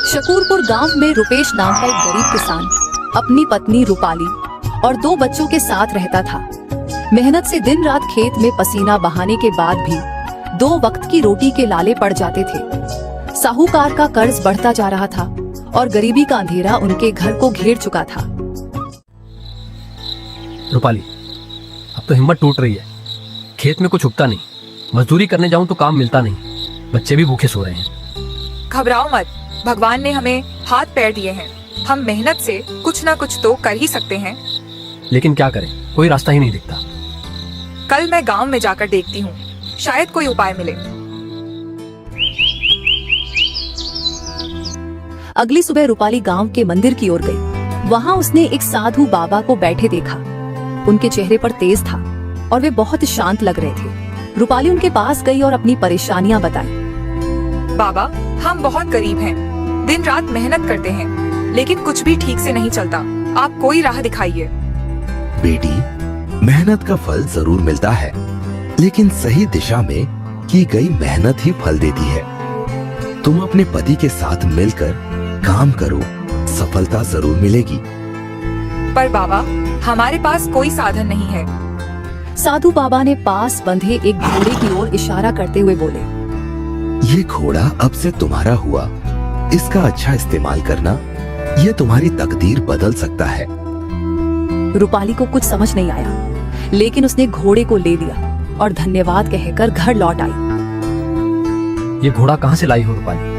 शकूरपुर गांव में रुपेश नाम का एक गरीब किसान अपनी पत्नी रूपाली और 2 बच्चों के साथ रहता था। मेहनत से दिन रात खेत में पसीना बहाने के बाद भी 2 वक्त की रोटी के लाले पड़ जाते थे। साहूकार का कर्ज बढ़ता जा रहा था और गरीबी का अंधेरा उनके घर को घेर चुका था। रूपाली, अब तो हिम्मत टूट रही है। खेत में कुछ उगता नहीं, मजदूरी करने जाऊं तो काम मिलता नहीं, बच्चे भी भूखे सो रहे हैं। घबराओ मत, भगवान ने हमें हाथ पैर दिए हैं। हम मेहनत से कुछ ना कुछ तो कर ही सकते हैं। लेकिन क्या करें, कोई रास्ता ही नहीं दिखता। कल मैं गांव में जाकर देखती हूँ, शायद कोई उपाय मिले। अगली सुबह रूपाली गांव के मंदिर की ओर गई। वहां उसने एक साधु बाबा को बैठे देखा। उनके चेहरे पर तेज था और वे बहुत शांत लग रहे थे। रूपाली उनके पास गई और अपनी परेशानियां बताई। बाबा, हम बहुत गरीब हैं, दिन रात मेहनत करते हैं, लेकिन कुछ भी ठीक से नहीं चलता। आप कोई राह दिखाइए। बेटी, मेहनत का फल जरूर मिलता है, लेकिन सही दिशा में की गई मेहनत ही फल देती है। तुम अपने पति के साथ मिलकर काम करो, सफलता जरूर मिलेगी। पर बाबा, हमारे पास कोई साधन नहीं है। साधु बाबा ने पास बंधे एक घोड़े की ओर इशारा करते हुए बोले, ये घोड़ा अब से तुम्हारा हुआ, इसका अच्छा इस्तेमाल करना, ये तुम्हारी तकदीर बदल सकता है। रूपाली को कुछ समझ नहीं आया, लेकिन उसने घोड़े को ले लिया और धन्यवाद कहकर घर लौट आई। ये घोड़ा कहाँ से लाई हो रूपाली?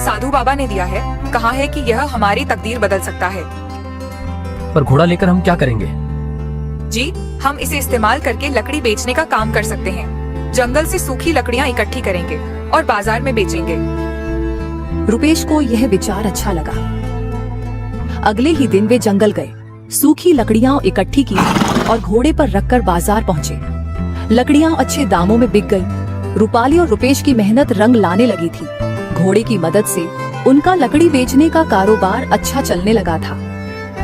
साधु बाबा ने दिया है, कहा है कि यह हमारी तकदीर बदल सकता है। पर घोड़ा लेकर हम क्या करेंगे? जी, हम इसे इस्तेमाल करके लकड़ी बेचने का काम कर सकते हैं। जंगल से सूखी लकड़ियाँ इकट्ठी करेंगे और बाजार में बेचेंगे। रुपेश को यह विचार अच्छा लगा। अगले ही दिन वे जंगल गए, सूखी लकड़ियाँ इकट्ठी की और घोड़े पर रखकर बाजार पहुँचे। लकड़ियाँ अच्छे दामों में बिक गयी। रूपाली और रुपेश की मेहनत रंग लाने लगी थी। घोड़े की मदद से उनका लकड़ी बेचने का कारोबार अच्छा चलने लगा था।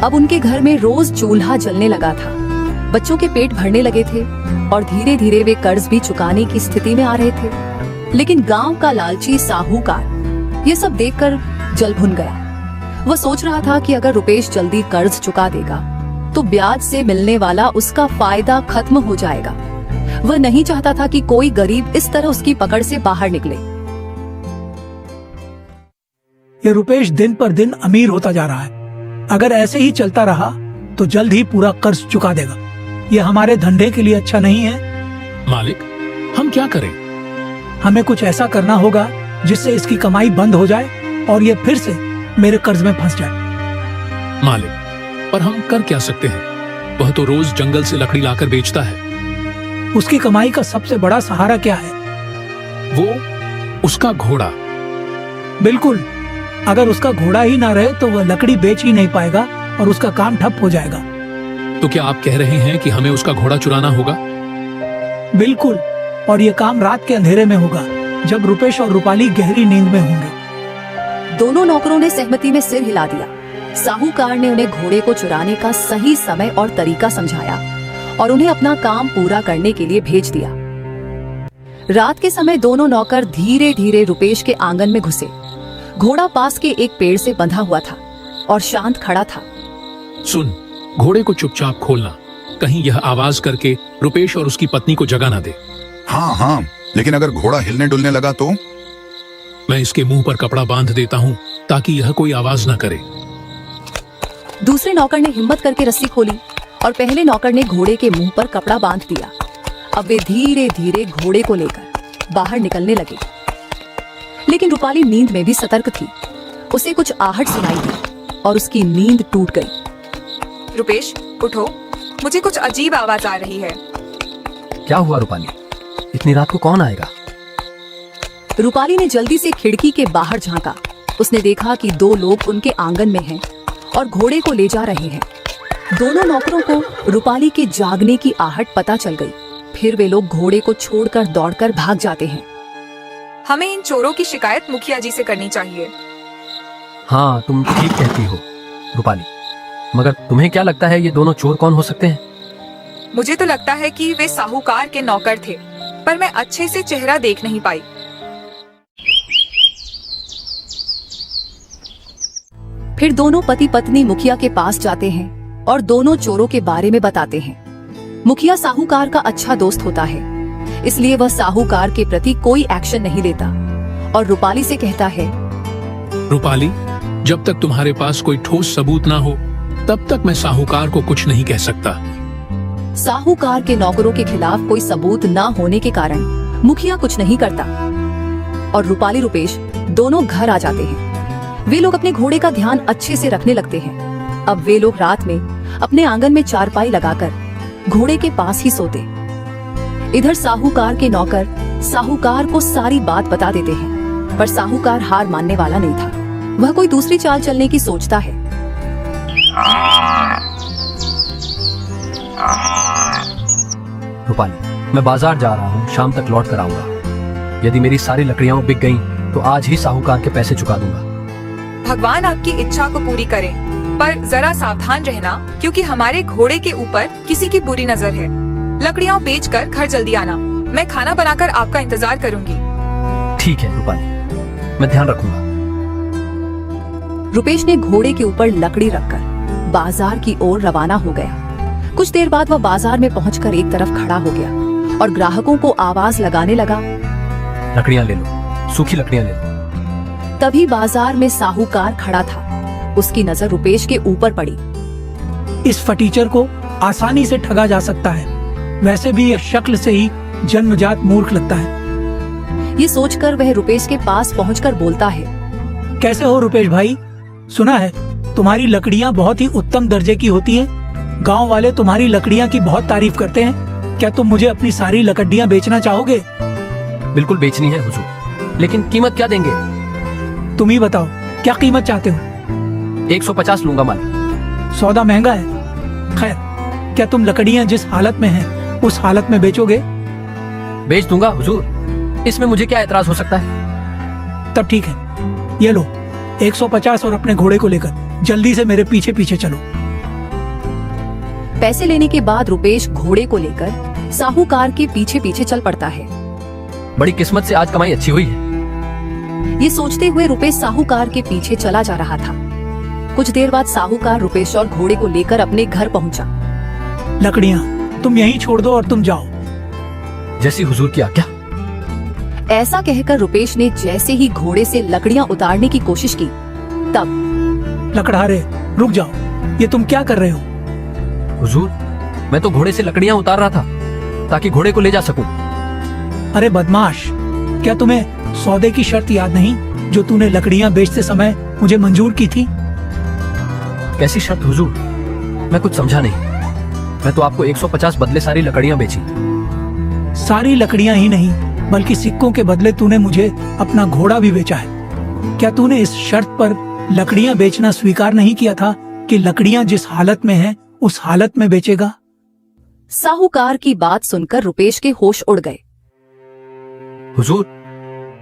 अब उनके घर में रोज चूल्हा जलने लगा था। बच्चों के पेट भरने लगे थे और धीरे धीरे वे कर्ज भी चुकाने की स्थिति में आ रहे थे। लेकिन गांव का लालची साहूकार ये सब देखकर जल भुन गया। वह सोच रहा था कि अगर रुपेश जल्दी कर्ज चुका देगा तो ब्याज से मिलने वाला उसका फायदा खत्म हो जाएगा। वह नहीं चाहता था कि कोई गरीब इस तरह उसकी पकड़ से बाहर निकले। ये रुपेश दिन पर दिन अमीर होता जा रहा है। अगर ऐसे ही चलता रहा तो जल्द ही पूरा कर्ज चुका देगा। ये हमारे धंधे के लिए अच्छा नहीं है। मालिक, हम क्या करें? हमें कुछ ऐसा करना होगा जिससे इसकी कमाई बंद हो जाए और ये फिर से मेरे कर्ज में फंस जाए। मालिक, पर हम कर क्या सकते हैं? वह तो रोज जंगल से लकड़ी लाकर बेचता है। उसकी कमाई का सबसे बड़ा सहारा क्या है? वो उसका घोड़ा। बिल्कुल, अगर उसका घोड़ा ही ना रहे तो वह लकड़ी बेच ही नहीं पाएगा और उसका काम ठप हो जाएगा। तो क्या आप कह रहे हैं कि हमें उसका घोड़ा चुराना होगा? बिल्कुल, और ये काम रात के अंधेरे में होगा, जब रुपेश और रूपाली गहरी नींद में होंगे। दोनों नौकरों ने सहमति में सिर हिला दिया। साहूकार ने उन्हें घोड़े को चुराने का सही समय और तरीका समझाया और उन्हें अपना काम पूरा करने के लिए भेज दिया। रात के समय दोनों नौकर धीरे धीरे रुपेश के आंगन में घुसे। घोड़ा पास के एक पेड़ से बंधा हुआ था और शांत खड़ा था। सुन, घोड़े को चुपचाप खोलना, कहीं यह आवाज करके रुपेश और उसकी पत्नी को जगा ना दे। हाँ हाँ, लेकिन अगर घोड़ा हिलने डुलने लगा तो? मैं इसके मुंह पर कपड़ा बांध देता हूँ ताकि यह कोई आवाज ना करे। दूसरे नौकर ने हिम्मत करके रस्सी खोली और पहले नौकर ने घोड़े के मुंह पर कपड़ा बांध दिया। अब वे धीरे धीरे घोड़े को लेकर बाहर निकलने लगे। लेकिन रूपाली नींद में भी सतर्क थी। उसे कुछ आहट सुनाई दी और उसकी नींद टूट गई। रुपेश, उठो, मुझे कुछ अजीब आवाज आ रही है। क्या हुआ रूपाली? इतनी रात को कौन आएगा? रूपाली ने जल्दी से खिड़की के बाहर झांका। उसने देखा कि 2 लोग उनके आंगन में हैं और घोड़े को ले जा रहे हैं। दोनों नौकरों को रूपाली के जागने की आहट पता चल गई। फिर वे लोग घोड़े को छोड़कर दौड़कर भाग जाते हैं। हमें इन चोरों की शिकायत मुखिया जी से करनी चाहिए। हाँ, तुम ठीक कहती हो रूपाली, मगर तुम्हें क्या लगता है ये दोनों चोर कौन हो सकते हैं? मुझे तो लगता है कि वे साहूकार के नौकर थे, पर मैं अच्छे से चेहरा देख नहीं पाई। फिर दोनों पति पत्नी मुखिया के पास जाते हैं और दोनों चोरों के बारे में बताते हैं। मुखिया साहूकार का अच्छा दोस्त होता है, इसलिए वह साहूकार के प्रति कोई एक्शन नहीं लेता और रूपाली से कहता है, रूपाली, जब तक तुम्हारे पास कोई ठोस सबूत ना हो तब तक मैं साहूकार को कुछ नहीं कह सकता। साहूकार के नौकरों के खिलाफ कोई सबूत न होने के कारण मुखिया कुछ नहीं करता और रूपाली रुपेश दोनों घर आ जाते हैं। वे लोग अपने घोड़े का ध्यान अच्छे से रखने लगते हैं। अब वे लोग रात में अपने आंगन में चारपाई लगाकर घोड़े के पास ही सोते। इधर साहूकार के नौकर साहूकार को सारी बात बता देते हैं, पर साहूकार हार मानने वाला नहीं था। वह कोई दूसरी चाल चलने की सोचता है। रूपाली, मैं बाजार जा रहा हूँ, शाम तक लौट कर आऊंगा। यदि मेरी सारी लकड़ियां बिक गईं, तो आज ही साहूकार के पैसे चुका दूंगा। भगवान आपकी इच्छा को पूरी करे, पर जरा सावधान रहना, क्योंकि हमारे घोड़े के ऊपर किसी की बुरी नजर है। लकड़ियां बेचकर घर जल्दी आना, मैं खाना बनाकर आपका इंतजार करूंगी। ठीक है रूपाली, मैं ध्यान रखूंगा। रुपेश ने घोड़े के ऊपर लकड़ी रखकर बाजार की ओर रवाना हो गया। कुछ देर बाद वह बाजार में पहुंचकर एक तरफ खड़ा हो गया और ग्राहकों को आवाज लगाने लगा, लकड़ियां ले लो, सूखी लकड़ियां ले लो। तभी बाजार में साहूकार खड़ा था। उसकी नजर रुपेश के ऊपर पड़ी। इस फटीचर को आसानी से ठगा जा सकता है, वैसे भी यह शक्ल से ही जन्मजात मूर्ख लगता है। ये सोचकर वह रुपेश के पास पहुंचकर बोलता है, कैसे हो रुपेश भाई? सुना है तुम्हारी लकड़ियां बहुत ही उत्तम दर्जे की होती हैं। गांव वाले तुम्हारी लकड़ियां की बहुत तारीफ करते हैं। क्या तुम मुझे अपनी सारी लकड़ियां बेचना चाहोगे? बिल्कुल बेचनी है हुजूर, लेकिन कीमत क्या देंगे? तुम ही बताओ, क्या कीमत चाहते हो? 150 लूंगा मालिक। सौदा महंगा है। खैर, क्या तुम लकड़ियां जिस हालत में हैं, उस हालत में बेचोगे? बेच दूंगा हुजूर, इसमें मुझे क्या एतराज हो सकता है? तब ठीक है, ये लो 150 और अपने घोड़े को लेकर जल्दी से मेरे पीछे पीछे चलो। पैसे लेने के बाद रुपेश घोड़े को लेकर साहूकार के पीछे पीछे चल पड़ता है। बड़ी किस्मत से आज कमाई अच्छी हुई है। ये सोचते हुए रुपेश साहूकार के पीछे चला जा रहा था। कुछ देर बाद साहूकार रुपेश और घोड़े को लेकर अपने घर पहुंचा। लकड़ियां तुम यहीं छोड़ दो और तुम जाओ। जैसी हुजूर की आज्ञा। ऐसा कहकर रुपेश ने जैसे ही घोड़े से लकड़ियां उतारने की कोशिश की, तब लकड़हारे रुक जाओ, ये तुम क्या कर रहे हो? हुजूर, मैं तो घोड़े से लकड़ियां उतार रहा था ताकि घोड़े को ले जा सकूं। अरे बदमाश, क्या तुम्हें सौदे की शर्त याद नहीं जो तूने लकड़ियां बेचते समय मुझे मंजूर की थी? कैसी शर्त हुजूर? मैं कुछ समझा नहीं। मैं तो आपको 150 बदले सारी लकड़ियां बेची। सारी लकड़ियां ही नहीं, बल्कि सिक्कों के बदले तूने मुझे अपना घोड़ा भी बेचा है। क्या तूने इस शर्त पर लकड़ियां बेचना स्वीकार नहीं किया था कि लकड़ियां जिस हालत में हैं, उस हालत में बेचेगा? साहूकार की बात सुनकर रुपेश के होश उड़ गए। हुजूर,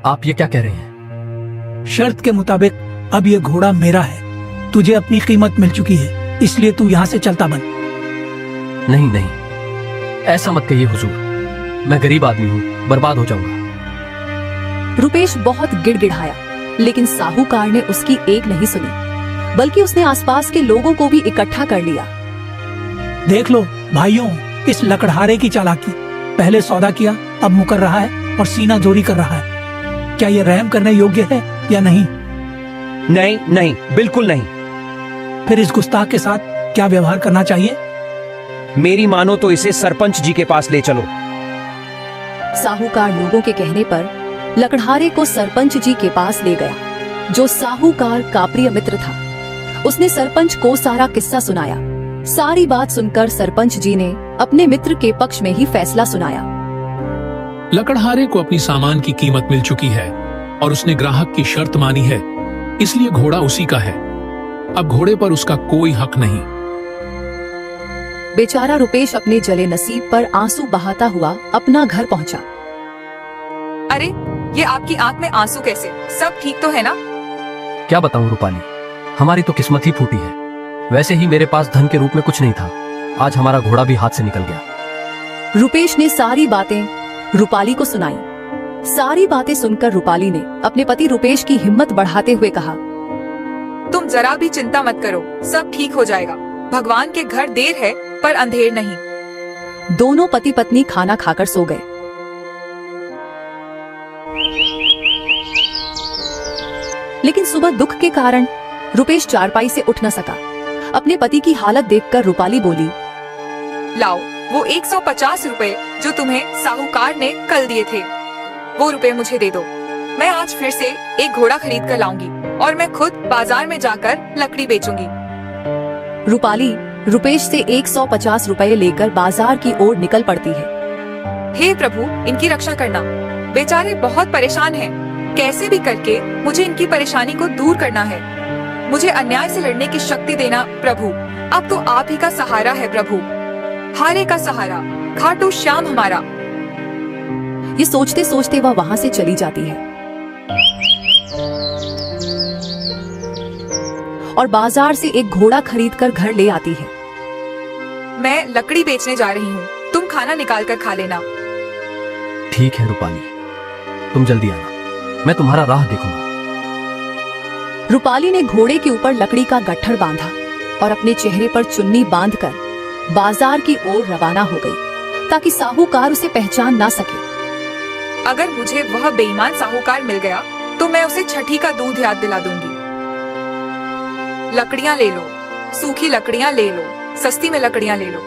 आप ये क्या कह रहे हैं? शर्त के मुताबिक अब ये घोड़ा मेरा है। तुझे अपनी कीमत मिल चुकी है, इसलिए तू यहाँ से चलता बन। नहीं नहीं, ऐसा मत कहिए हुजूर। मैं गरीब आदमी हूँ, बर्बाद हो जाऊंगा। रुपेश बहुत गिड़गिड़ाया, लेकिन साहूकार ने उसकी एक नहीं सुनी, बल्कि उसने आसपास के लोगों को भी इकट्ठा कर लिया। देख लो भाइयों, इस लकड़हारे की चालाकी। पहले सौदा किया, अब मुकर रहा है और सीना जोरी कर रहा है। क्या ये रहम करने योग्य है या नहीं? नहीं नहीं, बिल्कुल नहीं। फिर इस गुस्ताख के साथ क्या व्यवहार करना चाहिए? मेरी मानो तो इसे सरपंच जी के पास ले चलो। साहूकार लोगों के कहने पर लकड़हारे को सरपंच जी के पास ले गया, जो साहूकार का प्रिय मित्र था। उसने सरपंच को सारा किस्सा सुनाया। सारी बात सुनकर सरपंच जी ने अपने मित्र के पक्ष में ही फैसला सुनाया। लकड़हारे को अपनी सामान की कीमत मिल चुकी है और उसने ग्राहक की शर्त मानी है, इसलिए घोड़ा उसी का है। अब घोड़े पर उसका कोई हक नहीं। बेचारा रुपेश अपने जले नसीब पर आंसू बहाता हुआ अपना घर पहुंचा। अरे, ये आपकी आंख में आंसू कैसे? सब ठीक तो है ना? क्या बताऊं रूपाली, हमारी तो किस्मत ही फूटी है। वैसे ही मेरे पास धन के रूप में कुछ नहीं था। आज हमारा घोड़ा भी हाथ से निकल गया। रुपेश ने सारी बातें रूपाली को सुनाई। सारी बातें सुनकर रूपाली ने अपने पति रुपेश की हिम्मत बढ़ाते हुए कहा, तुम जरा भी चिंता मत करो, सब ठीक हो जाएगा। भगवान के घर देर है पर अंधेर नहीं। दोनों पति पत्नी खाना खाकर सो गए। लेकिन सुबह दुख के कारण रुपेश चारपाई से उठ न सका। अपने पति की हालत देखकर रूपाली बोली, लाओ वो 150 रुपए जो तुम्हें साहूकार ने कल दिए थे, वो रुपए मुझे दे दो। मैं आज फिर से एक घोड़ा खरीद कर लाऊंगी और मैं खुद बाजार में जाकर लकड़ी बेचूंगी। रूपाली रुपेश से 150 रुपए लेकर बाजार की ओर निकल पड़ती है। हे प्रभु, इनकी रक्षा करना, बेचारे बहुत परेशान हैं। कैसे भी करके मुझे इनकी परेशानी को दूर करना है। मुझे अन्याय से लड़ने की शक्ति देना प्रभु। अब तो आप ही का सहारा है प्रभु, हारे का सहारा, खाटू श्याम हमारा। ये सोचते सोचते वह वहां से चली जाती है और बाजार से एक घोड़ा खरीदकर घर ले आती है। मैं लकड़ी बेचने जा रही हूँ, तुम खाना निकाल कर खा लेना। ठीक है रूपाली, तुम जल्दी आना, मैं तुम्हारा राह देखूंगा। रूपाली ने घोड़े के ऊपर लकड़ी का गट्ठर बांधा और अपने चेहरे पर चुन्नी बांधकर बाजार की ओर रवाना हो गई ताकि साहूकार उसे पहचान ना सके। अगर मुझे वह बेईमान साहूकार मिल गया तो मैं उसे छठी का दूध याद दिला दूंगी। लकड़ियां ले लो, सूखी लकड़ियां ले लो, सस्ती में लकड़ियां ले लो।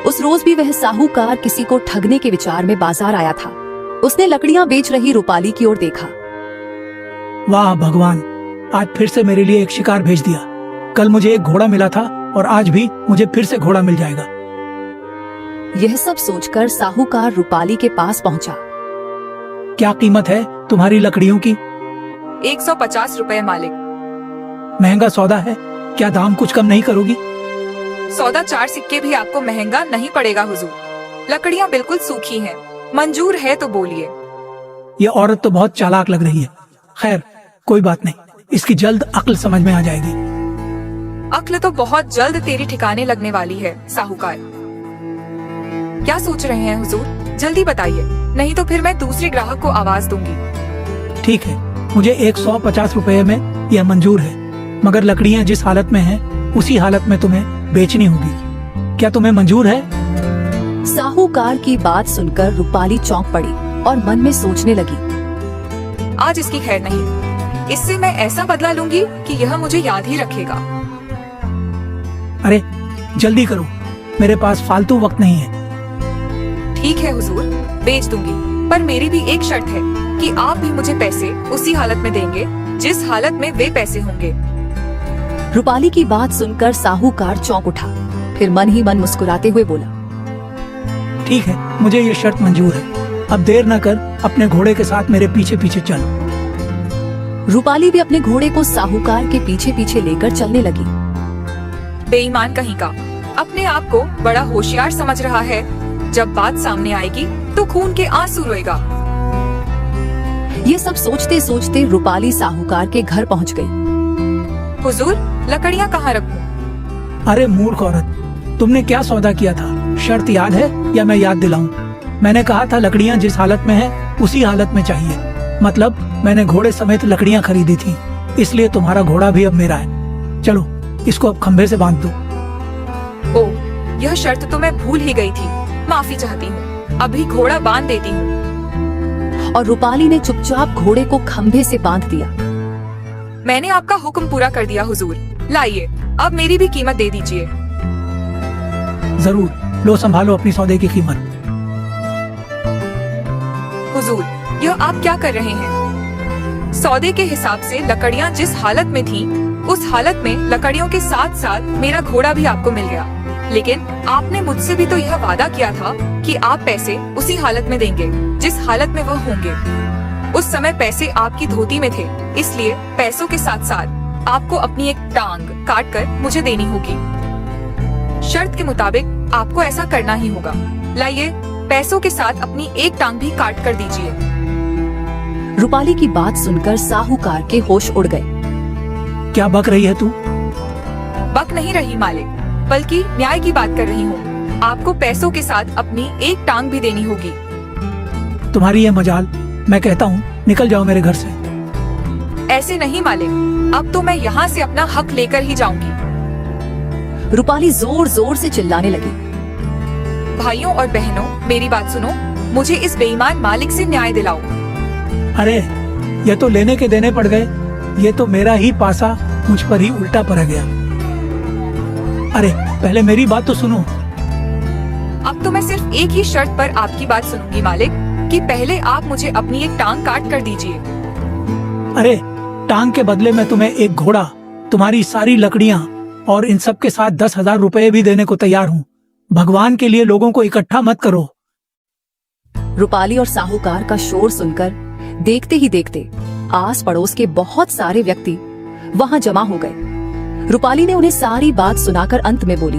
उस रोज भी वह साहूकार किसी को ठगने के विचार में बाजार आया था। उसने लकड़ियां बेच रही रूपाली की ओर देखा। वाह भगवान, आज फिर से मेरे लिए एक शिकार भेज दिया। कल मुझे एक घोड़ा मिला था और आज भी मुझे फिर से घोड़ा मिल जाएगा। यह सब सोचकर साहूकार रूपाली के पास पहुंचा। क्या कीमत है तुम्हारी लकड़ियों की? 150 रुपए मालिक। महंगा सौदा है, क्या दाम कुछ कम नहीं करोगी? सौदा 4 सिक्के भी आपको महंगा नहीं पड़ेगा हुजूर। लकड़ियां बिल्कुल सूखी हैं, मंजूर है तो बोलिए। ये औरत तो बहुत चालाक लग रही है। खैर कोई बात नहीं, इसकी जल्द अक्ल समझ में आ जाएगी। अक्ल तो बहुत जल्द तेरी ठिकाने लगने वाली है साहूकार। क्या सोच रहे हैं हुजूर, जल्दी बताइए, नहीं तो फिर मैं दूसरे ग्राहक को आवाज दूंगी। ठीक है, मुझे 150 रुपए में यह मंजूर है, मगर लकड़ियां जिस हालत में हैं, उसी हालत में तुम्हें बेचनी होगी। क्या तुम्हें मंजूर है? साहूकार की बात सुनकर रूपाली चौंक पड़ी और मन में सोचने लगी, आज इसकी खैर नहीं, इससे मैं ऐसा बदला लूंगी कि यह मुझे याद ही रखेगा। अरे जल्दी करो, मेरे पास फालतू वक्त नहीं है। ठीक है हुजूर, बेच दूंगी, पर मेरी भी एक शर्त है कि आप भी मुझे पैसे उसी हालत में देंगे जिस हालत में वे पैसे होंगे। रूपाली की बात सुनकर साहूकार चौंक उठा, फिर मन ही मन मुस्कुराते हुए बोला, ठीक है, मुझे ये शर्त मंजूर है। अब देर न कर, अपने घोड़े के साथ मेरे पीछे पीछे चल। रूपाली भी अपने घोड़े को साहूकार के पीछे पीछे लेकर चलने लगी। बेईमान कहीं का, अपने आप को बड़ा होशियार समझ रहा है। जब बात सामने आएगी तो खून के आंसू रोएगा। ये सब सोचते सोचते रूपाली साहूकार के घर पहुंच गई। हुजूर, लकड़ियां कहाँ रखूं? अरे मूर्ख औरत, तुमने क्या सौदा किया था? शर्त याद है या मैं याद दिलाऊं? मैंने कहा था लकड़ियां जिस हालत में हैं, उसी हालत में चाहिए। मतलब मैंने घोड़े समेत लकड़ियां खरीदी थी, इसलिए तुम्हारा घोड़ा भी अब मेरा है। चलो इसको अब खंभे से बांध दो। ओह, यह शर्त तो मैं भूल ही गई थी, माफी चाहती हूँ। अभी घोड़ा बांध देती हूँ। और रूपाली ने चुपचाप घोड़े को खंभे से बांध दिया। मैंने आपका हुक्म पूरा कर दिया हुजूर। लाइए, अब मेरी भी कीमत दे दीजिए। जरूर, लो संभालो अपनी सौदे की कीमत। हुजूर, यह आप क्या कर रहे हैं? सौदे के हिसाब से लकड़ियां जिस हालत में थीं, उस हालत में लकड़ियों के साथ साथ मेरा घोड़ा भी आपको मिल गया। लेकिन आपने मुझसे भी तो यह वादा किया था कि आप पैसे उसी हालत में देंगे जिस हालत में वह होंगे। उस समय पैसे आपकी धोती में थे, इसलिए पैसों के साथ साथ आपको अपनी एक टांग काट कर मुझे देनी होगी। शर्त के मुताबिक आपको ऐसा करना ही होगा। लाइए, पैसों के साथ अपनी एक टांग भी काट कर दीजिए। रूपाली की बात सुनकर साहूकार के होश उड़ गए। क्या बक रही है तू? बक नहीं रही मालिक, बल्कि न्याय की बात कर रही हूँ। आपको पैसों के साथ अपनी एक टांग भी देनी होगी। तुम्हारी ये मजाल, मैं कहता हूँ निकल जाओ मेरे घर से। ऐसे नहीं मालिक, अब तो मैं यहाँ से अपना हक लेकर ही जाऊंगी। रूपाली जोर जोर से चिल्लाने लगी। भाइयों और बहनों, मेरी बात सुनो, मुझे इस बेईमान मालिक से न्याय दिलाओ। अरे ये तो लेने के देने पड़ गए, ये तो मेरा ही पासा मुझ पर ही उल्टा पड़ गया। अरे पहले मेरी बात तो सुनो। अब तो मैं सिर्फ एक ही शर्त पर आपकी बात सुनूंगी मालिक, कि पहले आप मुझे अपनी एक टांग काट कर दीजिए। अरे टांग के बदले में तुम्हें एक घोड़ा, तुम्हारी सारी लकड़ियाँ और इन सब के साथ 10,000 रुपए भी देने को तैयार हूँ। भगवान के लिए लोगों को इकट्ठा मत करो। रूपाली और साहूकार का शोर सुनकर देखते ही देखते आस पड़ोस के बहुत सारे व्यक्ति वहां जमा हो गए। रूपाली ने उन्हें सारी बात सुनाकर अंत में बोली,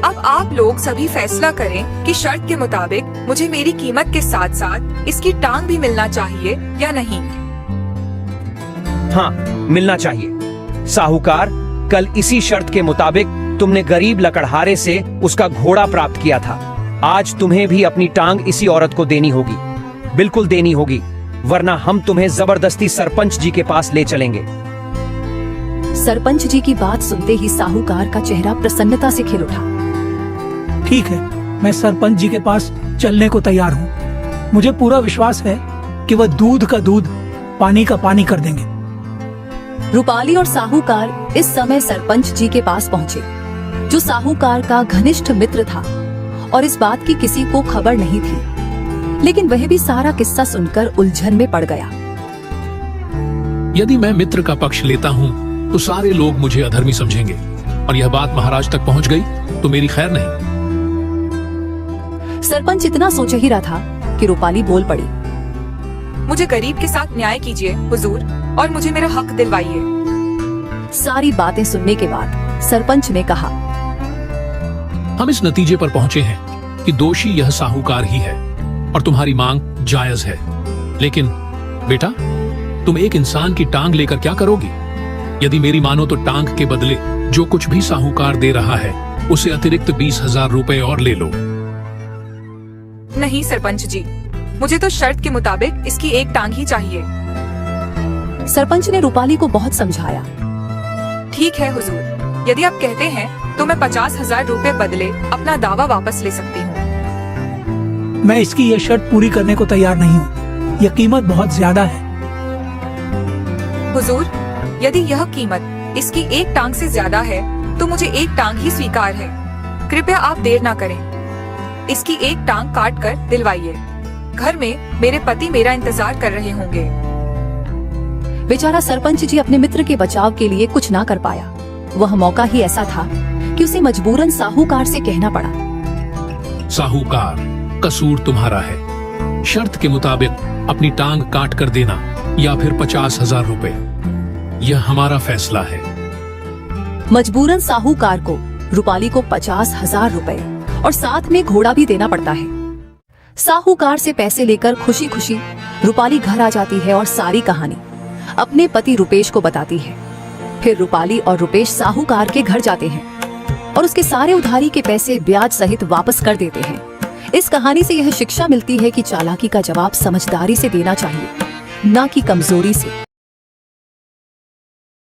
अब आप लोग सभी फैसला करें कि शर्त के मुताबिक मुझे मेरी कीमत के साथ साथ इसकी टांग भी मिलना चाहिए या नहीं। हाँ, मिलना चाहिए। साहूकार, कल इसी शर्त के मुताबिक तुमने गरीब लकड़हारे से उसका घोड़ा प्राप्त किया था। आज तुम्हें भी अपनी टांग इसी औरत को देनी होगी, बिल्कुल देनी होगी, वरना हम तुम्हें जबरदस्ती सरपंच जी के पास ले चलेंगे। सरपंच जी की बात सुनते ही साहूकार का चेहरा प्रसन्नता से खिल उठा। ठीक है, मैं सरपंच जी के पास चलने को तैयार हूँ। मुझे पूरा विश्वास है कि वह दूध का दूध, पानी का पानी कर देंगे। रूपाली और साहूकार इस समय सरपंच जी के पास पहुँचे, जो साहूकार का घनिष्ठ मित्र था और इस बात की किसी को खबर नहीं थी। लेकिन वह भी सारा किस्सा सुनकर उलझन में पड़ गया। यदि मैं मित्र का पक्ष लेता हूँ तो सारे लोग मुझे अधर्मी समझेंगे और यह बात महाराज तक पहुँच गई तो मेरी खैर नहीं। सरपंच इतना सोच ही रहा था कि रूपाली बोल पड़ी, मुझे गरीब के साथ न्याय कीजिए हुजूर, और मुझे मेरा हक दिलवाइए। सारी बातें सुनने के बाद सरपंच ने कहा, हम इस नतीजे पर पहुंचे हैं कि दोषी यह साहूकार ही है और तुम्हारी मांग जायज है। लेकिन बेटा, तुम एक इंसान की टांग लेकर क्या करोगी? यदि मेरी मानो तो टांग के बदले जो कुछ भी साहूकार दे रहा है उसे अतिरिक्त 20,000 रुपए और ले लो। नहीं सरपंच जी, मुझे तो शर्त के मुताबिक इसकी एक टांग ही चाहिए। सरपंच ने रूपाली को बहुत समझाया। ठीक है हुजूर, यदि आप कहते हैं तो मैं 50,000 रुपए बदले अपना दावा वापस ले सकती हूँ। मैं इसकी ये शर्त पूरी करने को तैयार नहीं हूँ। यह कीमत बहुत ज्यादा है। हुजूर, यदि यह कीमत इसकी एक टांग से ज्यादा है तो मुझे एक टांग ही स्वीकार है। कृपया आप देर ना करें, इसकी एक टांग काट कर दिलवाइए। घर में मेरे पति मेरा इंतजार कर रहे होंगे। बेचारा सरपंच जी अपने मित्र के बचाव के लिए कुछ ना कर पाया। वह मौका ही ऐसा था कि उसे मजबूरन साहूकार से कहना पड़ा, साहूकार, कसूर तुम्हारा है। शर्त के मुताबिक अपनी टांग काट कर देना या फिर 50,000 रुपए, यह हमारा फैसला है। मजबूरन साहूकार को रूपाली को 50,000 रुपए और साथ में घोड़ा भी देना पड़ता है। साहूकार से पैसे लेकर खुशी खुशी रूपाली घर आ जाती है और सारी कहानी अपने पति रुपेश को बताती है। फिर रूपाली और रुपेश साहूकार के घर जाते हैं और उसके सारे उधारी के पैसे ब्याज सहित वापस कर देते हैं। इस कहानी से यह शिक्षा मिलती है कि चालाकी का जवाब समझदारी से देना चाहिए, ना कि कमजोरी से।